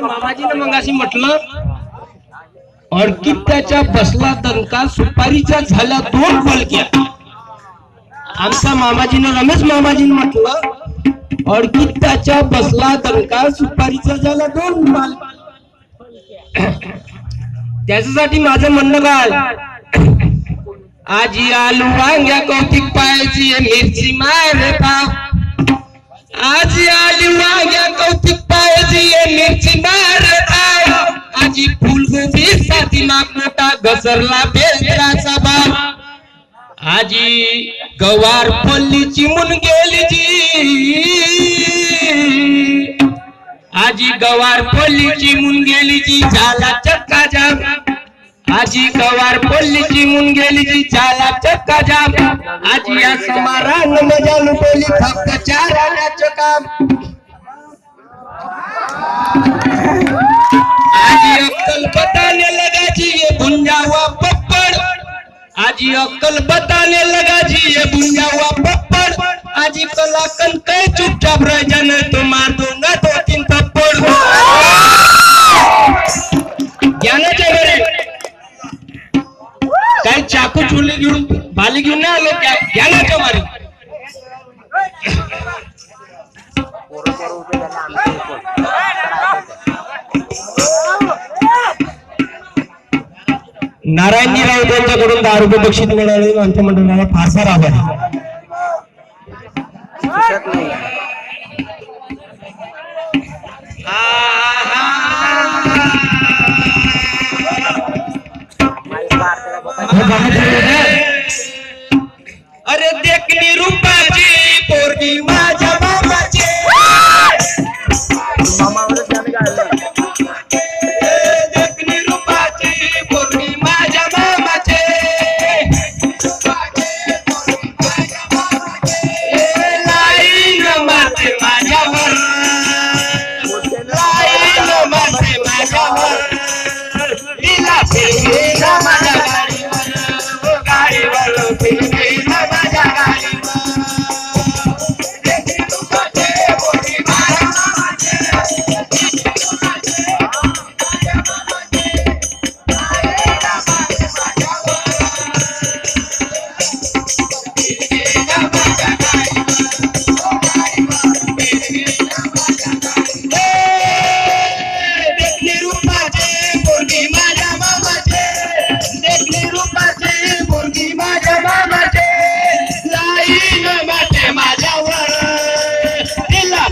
आमच्या मामाजीने मग अशी म्हटलं, अडकित्याच्या बसला दणका, सुपारीच्या झाल्या 2 पलक्या. आमच्या मामाजीनं, रमेश मामाजीने म्हटलं, अडकित्याच्या बसला दणका, सुपारीच्या झाल्या 2 पलक्या. त्याच्यासाठी माझं म्हणणं काय, आजी आलू वांग्या कौतिक पायाची मिरची मारता, आजी आलू वांग्या कौतिक पायाची मिरची मारता, आजी फुलगोबी साठी मोठा घसरला बेलराचा बाप, आजी गवार पल्लीची मुन गेली जी, आजी गवार पल्लीची मुन गेली जी, झाला चक्का जाम, आजी गवार पल्लीची मुन गेली जी, झाला चक्का जाम, आजी या समारान मजा लुटली फक्त 4 आण्याचं काम, आजी अक्कल बताने लगा जी ये भुंजा हुआ पप्पड़, आजी अक्कल बताने लगा जी ये भुंजा हुआ पप्पड़, आजी कलाकन कह चुपचाप रह जाना तो मार दूंगा 2-3 थप्पड़. ज्ञानाच्या घरी काही चाकू चुली घेऊन भाली घेऊन नाही आलो, ज्ञानाच्या मारी. नारायणजी राऊत यांच्याकडून 10 रुपये बक्षीस मिळाले. आमच्या मंडळाला फार फार आभार. अरे देखणी रूपाची पोरगी माझ्या मामाची, देखणी रूपाची पोरगी माझ्या मामाची, लाईन मारते माझ्यावर, लाईन मारते माझ्यावर, तिला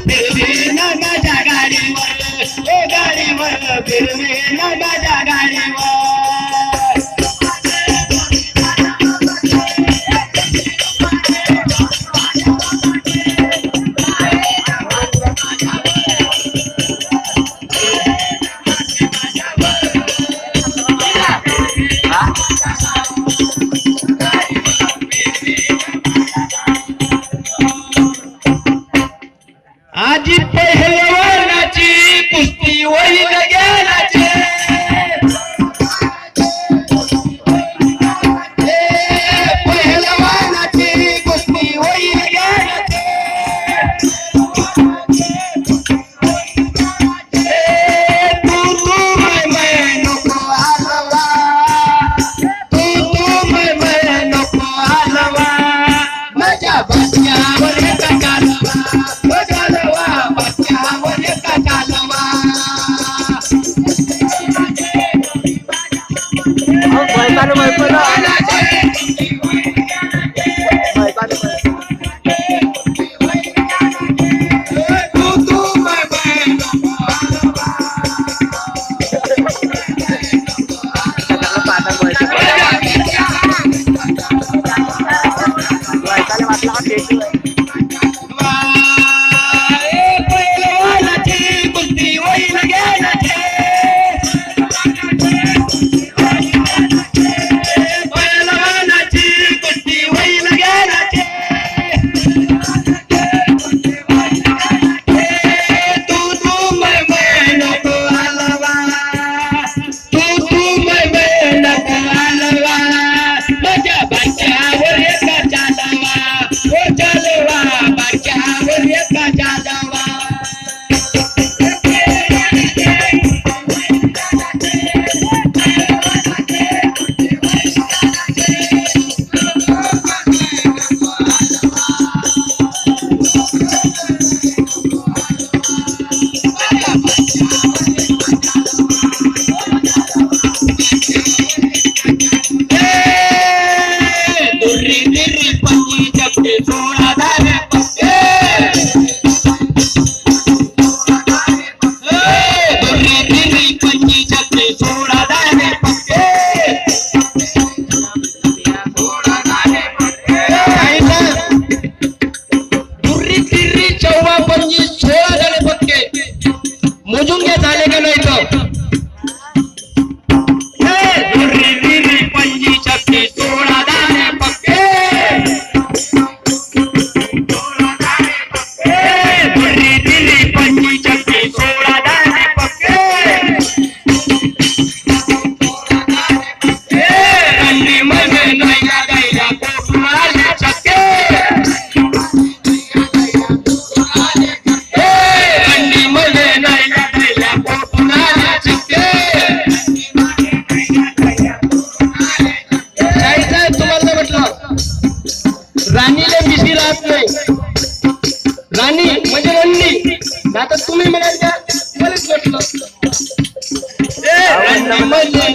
फिरवी ना माझ्या गाडीवर, गाडीवर फिरवी ना माझ्या गाडीवर. आजी पहलवानाची कुस्ती होईल गेलाची, पहलवानाची कुस्ती होईल गेलाची, तू मैं नको हलवा, तू मैं नको हलवा, माझ्या बच्च्यावर का कालवा, इथं धुर्री विरी पंजी चक्की 16 दाणे पक्के धुर्री विरी पंजी चक्की 16 दाणे पक्के थंडी मध्ये नैया गायला कोठून आले चक्के थंडी मध्ये नैया गायला कोठून आले चक्के तुम्हाला म्हटलं राणीला मिशी राहत नाही राणी म्हणजे रण्णी आता तुम्ही म्हणाल का मलाच म्हटलं राणी म्हणजे